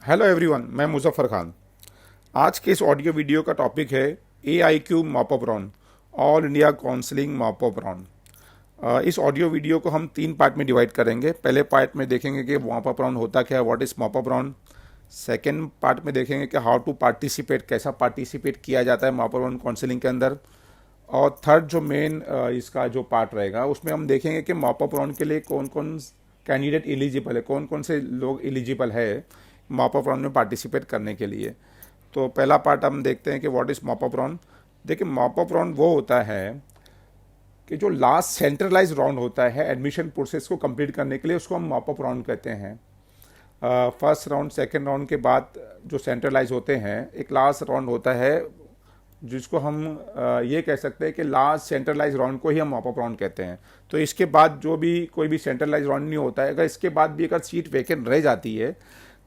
Hello everyone, मैं मुजफ्फर खान। आज के इस ऑडियो वीडियो का टॉपिक है AIQ mop up round, all India counselling mop up round. इस ऑडियो वीडियो को हम 3 पार्ट में डिवाइड करेंगे। पहले पार्ट में देखेंगे कि मॉप अप राउंड होता क्या है, what is mop up round. Second part में देखेंगे कि हाउ टू पार्टिसिपेट, कैसा पार्टिसिपेट किया जाता है मॉप अप राउंड काउंसलिंग के अंदर। और थर्ड जो मेन इसका जो पार्ट रहेगा उसमें हम देखेंगे कि मॉप अप राउंड के लिए कौन कौन कैंडिडेट एलिजिबल है, कौन कौन से लोग एलिजिबल है मॉप अप राउंड में पार्टिसिपेट करने के लिए। तो पहला पार्ट हम देखते हैं कि what is mop up round. देखिए, मॉप अप राउंड वो होता है कि जो लास्ट सेंट्रलाइज राउंड होता है एडमिशन प्रोसेस को कंप्लीट करने के लिए, उसको हम मॉप अप राउंड कहते हैं। फर्स्ट राउंड सेकेंड राउंड के बाद जो सेंट्रलाइज होते हैं, एक लास्ट राउंड होता है जिसको हम ये कह सकते हैं कि लास्ट सेंट्रलाइज राउंड को ही हम मॉप अप राउंड कहते हैं। तो इसके बाद जो भी कोई भी सेंट्रलाइज राउंड नहीं होता है, अगर इसके बाद भी अगर सीट वैकेंट रह जाती है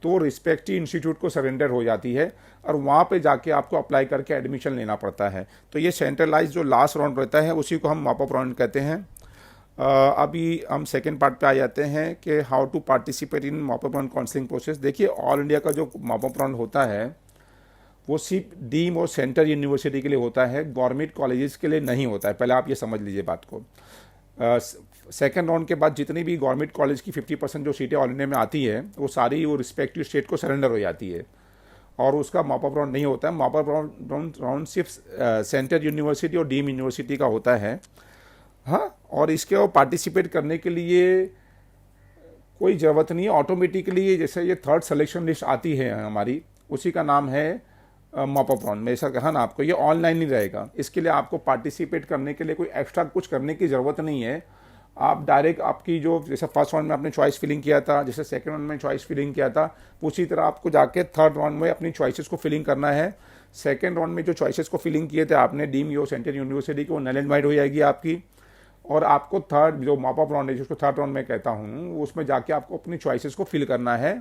तो रिस्पेक्टिव इंस्टीट्यूट को सरेंडर हो जाती है और वहाँ पे जाके आपको अप्लाई करके एडमिशन लेना पड़ता है। तो ये सेंट्रलाइज जो लास्ट राउंड रहता है उसी को हम मॉप अप राउंड कहते हैं। अभी हम सेकेंड पार्ट पे आ जाते हैं कि how to participate in mop up round counselling process. देखिए, ऑल इंडिया का जो मॉप अप राउंड होता है वो सिर्फ डीम और सेंटर यूनिवर्सिटी के लिए होता है, गवर्नमेंट कॉलेजेस के लिए नहीं होता है। पहले आप ये समझ लीजिए बात को। सेकेंड राउंड के बाद जितनी भी गवर्नमेंट कॉलेज की 50% जो सीटें ऑल इंडिया में आती है वो सारी वो रिस्पेक्टिव स्टेट को सरेंडर हो जाती है और उसका मॉप अप राउंड नहीं होता है। मॉप अप राउंड सिर्फ सेंटर यूनिवर्सिटी और डीम यूनिवर्सिटी का होता है। हाँ, और इसके वो पार्टिसिपेट करने के लिए कोई ज़रूरत नहीं है, ऑटोमेटिकली जैसे ये थर्ड सिलेक्शन लिस्ट आती है हमारी, उसी का नाम है मॉप अप राउंड। मैं ऐसा कहा ना आपको, ये ऑनलाइन ही रहेगा। इसके लिए आपको पार्टिसिपेट करने के लिए कोई एक्स्ट्रा कुछ करने की ज़रूरत नहीं है। आप डायरेक्ट आपकी जो जैसे फर्स्ट राउंड में आपने चॉइस फिलिंग किया था, जैसे सेकंड राउंड में चॉइस फिलिंग किया था, उसी तरह आपको जाके थर्ड राउंड में अपनी चॉइसेस को फिलिंग करना है। सेकंड राउंड में जो चॉइसेस को फिलिंग किए थे आपने डीम यो सेंट्रल यूनिवर्सिटी की, वो नल एंड वाइड हो जाएगी आपकी। और आपको थर्ड जो मॉप अप राउंड है, जिसको थर्ड राउंड में कहता हूँ, उसमें जाके आपको अपनी चॉइसेस को फिल करना है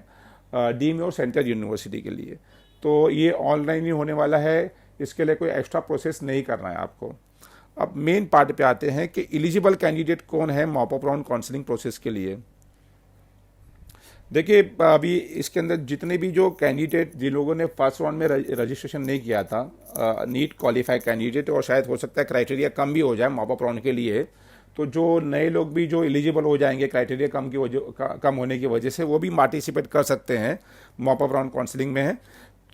डीम और सेंट्रल यूनिवर्सिटी के लिए। तो ये ऑनलाइन ही होने वाला है, इसके लिए कोई एक्स्ट्रा प्रोसेस नहीं करना है आपको। अब मेन पार्ट पे आते हैं कि एलिजिबल कैंडिडेट कौन है mop up round counselling process के लिए। देखिए, अभी इसके अंदर जितने भी जो कैंडिडेट जिन लोगों ने फर्स्ट राउंड में रजिस्ट्रेशन नहीं किया था, नीट क्वालिफाइड कैंडिडेट, और शायद हो सकता है क्राइटेरिया कम भी हो जाए मॉप अप राउंड के लिए, तो जो नए लोग भी जो एलिजिबल हो जाएंगे क्राइटेरिया कम होने की वजह से, वो भी पार्टिसिपेट कर सकते हैं मॉप अप राउंड काउंसलिंग में।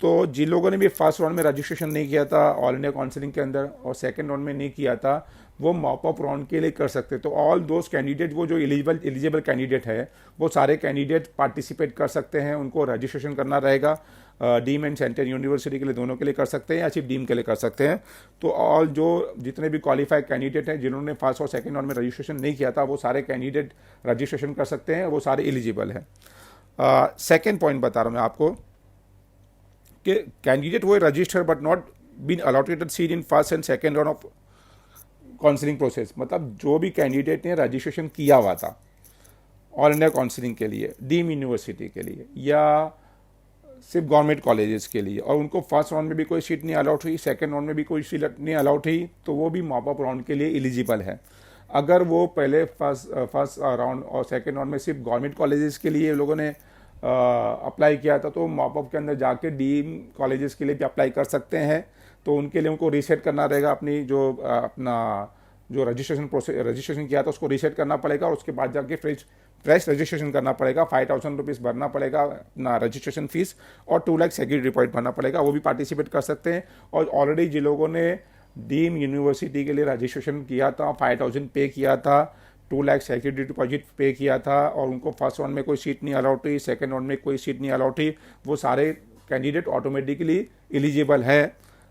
तो जिन लोगों ने भी फर्स्ट राउंड में रजिस्ट्रेशन नहीं किया था ऑल इंडिया काउंसलिंग के अंदर और सेकंड राउंड में नहीं किया था, वो मॉप अप राउंड के लिए कर सकते। तो ऑल दोज कैंडिडेट, वो जो एलिजिबल कैंडिडेट है, वो सारे कैंडिडेट पार्टिसिपेट कर सकते हैं। उनको रजिस्ट्रेशन करना रहेगा। डीम एंड सेंटर यूनिवर्सिटी के लिए दोनों के लिए कर सकते हैं या सिर्फ डीम के लिए कर सकते हैं। तो ऑल जो जितने भी क्वालिफाइड कैंडिडेट हैं जिन्होंने फर्स्ट और सेकंड राउंड में रजिस्ट्रेशन नहीं किया था, वो सारे कैंडिडेट रजिस्ट्रेशन कर सकते हैं, वो सारे एलिजिबल हैं। सेकेंड पॉइंट बता रहा हूँ मैं आपको कि कैंडिडेट वो register but not been allotted seat in first and second round of counselling process. मतलब जो भी कैंडिडेट ने रजिस्ट्रेशन किया हुआ था ऑल इंडिया काउंसलिंग के लिए, डीम यूनिवर्सिटी के लिए या सिर्फ गवर्नमेंट कॉलेजेस के लिए, और उनको फर्स्ट राउंड में भी कोई सीट नहीं अलाउड हुई, सेकेंड राउंड में भी कोई सीट नहीं अलाउड हुई, तो वो भी मॉप अप राउंड के लिए एलिजिबल है। अगर वो पहले फर्स्ट राउंड और सेकेंड राउंड में सिर्फ गवर्नमेंट कॉलेजेस के लिए लोगों ने अप्लाई किया था, तो मॉप अप के अंदर जाके डीम कॉलेजेस के लिए भी अप्लाई कर सकते हैं। तो उनके लिए उनको रीसेट करना रहेगा, अपनी जो अपना जो रजिस्ट्रेशन किया था उसको रीसेट करना पड़ेगा, और उसके बाद जाके फ्रेश रजिस्ट्रेशन करना पड़ेगा। 5,000 रुपीज़ भरना पड़ेगा अपना रजिस्ट्रेशन फीस, और 2 लाख सिक्योरिटी डिपॉजिट भरना पड़ेगा। वो भी पार्टिसिपेट कर सकते हैं। और ऑलरेडी जिन लोगों ने डीम यूनिवर्सिटी के लिए रजिस्ट्रेशन किया था, 5,000 पे किया था, 2 लाख सिक्योरिटी डिपॉजिट पे किया था, और उनको फर्स्ट राउंड में कोई सीट नहीं अलाउड हुई, सेकेंड राउंड में कोई सीट नहीं अलाउड हुई, वो सारे कैंडिडेट ऑटोमेटिकली एलिजिबल है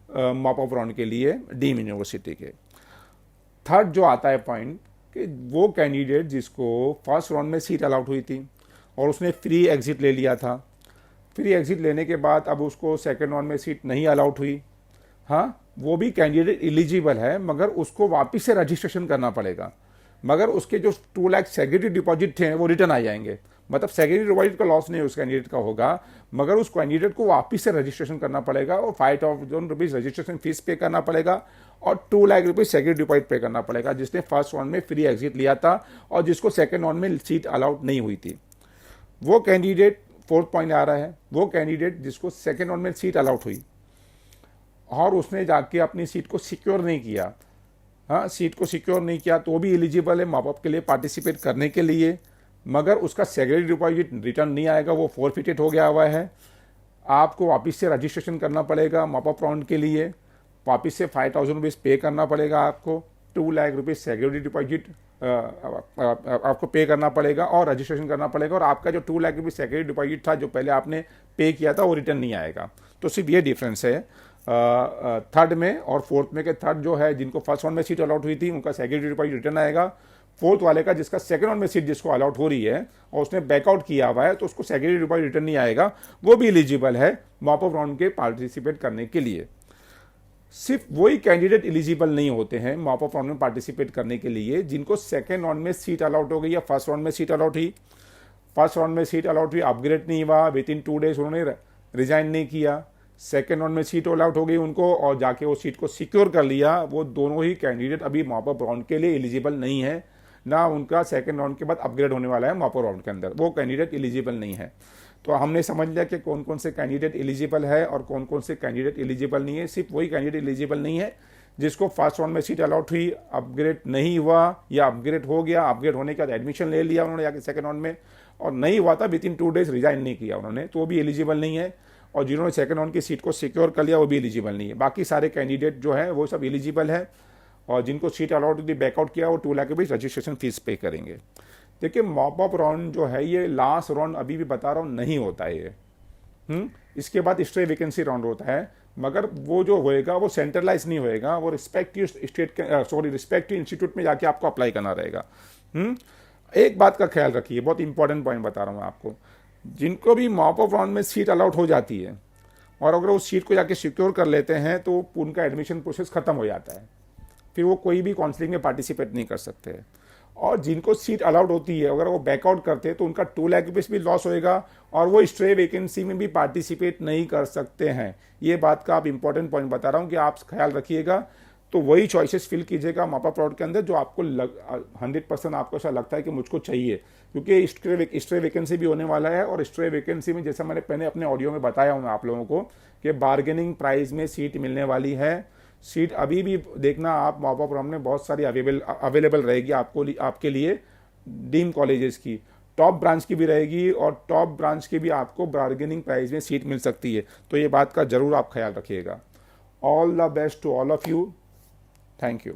मॉप अप राउंड के लिए डीम यूनिवर्सिटी के। थर्ड जो आता है पॉइंट कि वो कैंडिडेट जिसको फर्स्ट राउंड में सीट अलाउड हुई थी और उसने फ्री एग्जिट ले लिया था, फ्री एग्जिट लेने के बाद अब उसको सेकेंड राउंड में सीट नहीं अलाउड हुई, हाँ, वो भी कैंडिडेट एलिजिबल है, मगर उसको वापस से रजिस्ट्रेशन करना पड़ेगा। मगर उसके जो 2 लाख सिक्योरिटी डिपॉजिट थे वो रिटर्न आ जाएंगे। मतलब सिक्योरिटी डिपॉजिट का लॉस नहीं उस कैंडिडेट का होगा, मगर उस कैंडिडेट को वापस से रजिस्ट्रेशन करना पड़ेगा और 5,000 रुपीज़ रजिस्ट्रेशन फीस पे करना पड़ेगा और 2 लाख रुपीज़ सिक्योरिटी डिपॉजिट पे करना पड़ेगा, जिसने फर्स्ट राउंड में फ्री एग्जिट लिया था और जिसको सेकेंड राउंड में सीट अलाउड नहीं हुई थी। वो कैंडिडेट फोर्थ पॉइंट आ रहा है, वो कैंडिडेट जिसको सेकेंड राउंड में सीट अलॉट हुई और उसने जाके अपनी सीट को सिक्योर नहीं किया, हाँ सीट को सिक्योर नहीं किया, तो वो भी एलिजिबल है मॉपअप के लिए पार्टिसिपेट करने के लिए, मगर उसका सेक्रेटरी डिपॉजिट रिटर्न नहीं आएगा, वो फोरफिटेड हो गया हुआ है। आपको वापस से रजिस्ट्रेशन करना पड़ेगा मॉपअप राउंड के लिए, वापस से 5,000 रुपीज़ पे करना पड़ेगा आपको, 2 लाख रुपीज़ सिक्योरिटी डिपॉजिट आपको पे करना पड़ेगा और रजिस्ट्रेशन करना पड़ेगा, और आपका जो 2 लाख रुपीज़ सिक्योरिटी डिपॉजिट था जो पहले आपने पे किया था वो रिटर्न नहीं आएगा। तो सिर्फ ये डिफरेंस है थर्ड में और फोर्थ में के थर्ड जो है जिनको फर्स्ट राउंड में सीट अलॉट हुई थी उनका सिक्योरिटी डिपॉजिट रिटर्न आएगा, फोर्थ वाले का जिसका सेकंड राउंड में सीट जिसको अलॉट हो रही है और उसने बैकआउट किया हुआ है तो उसको सिक्योरिटी डिपॉजिट रिटर्न नहीं आएगा, वो भी एलिजिबल है मॉपअप राउंड के पार्टिसिपेट करने के लिए। सिर्फ वही कैंडिडेट एलिजिबल नहीं होते हैं मॉपअप राउंड में पार्टिसिपेट करने के लिए जिनको सेकेंड राउंड में सीट अलॉट हो गई या फर्स्ट राउंड में सीट अलॉट हुई, फर्स्ट राउंड में सीट अलॉट हुई, अपग्रेड नहीं हुआ, विद इन 2 डेज उन्होंने रिजाइन नहीं किया, सेकेंड राउंड में सीट अलॉट हो गई उनको और जाके वो सीट को सिक्योर कर लिया, वो दोनों ही कैंडिडेट अभी मॉपअप राउंड के लिए एलिजिबल नहीं है, ना उनका सेकेंड राउंड के बाद अपग्रेड होने वाला है मॉपअप राउंड के अंदर, वो कैंडिडेट एलिजिबल नहीं है। तो हमने समझ लिया कि कौन कौन से कैंडिडेट एलिजिबल है और कौन कौन से कैंडिडेट एलिजिबल नहीं है। सिर्फ वही कैंडिडेट एलिजिबल नहीं है जिसको फर्स्ट राउंड में सीट अलॉट हुई, अपग्रेड नहीं हुआ या अपग्रेड हो गया, अपग्रेड होने के बाद एडमिशन ले लिया उन्होंने जाके सेकेंड राउंड में और नहीं हुआ था, विद इन 2 डेज रिजाइन नहीं किया उन्होंने, तो वो भी एलिजिबल नहीं है, और जिन्होंने सेकेंड राउंड की सीट को सिक्योर कर लिया वो भी एलिजिबल नहीं है। बाकी सारे कैंडिडेट जो है वो सब एलिजिबल है और जिनको सीट अलॉट हुई बैकआउट किया वो 2 लाख के बीच रजिस्ट्रेशन फीस पे करेंगे। देखिए मॉपअप राउंड जो है ये लास्ट राउंड अभी भी बता रहा हूँ नहीं होता है ये, इसके बाद स्ट्रे वैकेंसी राउंड होता है, मगर वो जो होएगा वो सेंट्रलाइज नहीं होएगा, वो रिस्पेक्टिव स्टेट के रिस्पेक्टिव इंस्टीट्यूट में जाके आपको अप्लाई करना रहेगा। एक बात का ख्याल रखिए, बहुत इंपॉर्टेंट पॉइंट बता रहा हूँ आपको, जिनको भी मॉपअप राउंड में सीट अलॉट हो जाती है और अगर वो सीट को जाके सिक्योर कर लेते हैं तो उनका एडमिशन प्रोसेस खत्म हो जाता है, फिर वो कोई भी काउंसलिंग में पार्टिसिपेट नहीं कर सकते। और जिनको सीट अलाउड होती है अगर वो बैकआउट करते हैं तो उनका 2 लाख रुपीज़ भी लॉस होएगा और वो स्ट्रे वैकेंसी में भी पार्टिसिपेट नहीं कर सकते हैं। ये बात का आप इंपॉर्टेंट पॉइंट बता रहा हूँ कि आप ख्याल रखिएगा, तो वही चॉइसेस फिल कीजिएगा मॉपअप राउंड के अंदर जो आपको 100% आपको ऐसा लगता है कि मुझको चाहिए, क्योंकि स्ट्रे वैकेंसी भी होने वाला है और स्ट्रे वैकेंसी में जैसा मैंने पहले अपने ऑडियो में बताया हूँ आप लोगों को कि बार्गेनिंग प्राइस में सीट मिलने वाली है। सीट अभी भी देखना आप मॉपअप राउंड में बहुत सारी अवेलेबल रहेगी आपके लिए, डीम कॉलेजेस की टॉप ब्रांच की भी रहेगी और टॉप ब्रांच की भी आपको बार्गेनिंग प्राइस में सीट मिल सकती है, तो ये बात का जरूर आप ख्याल रखिएगा। All the best to all of you, thank you.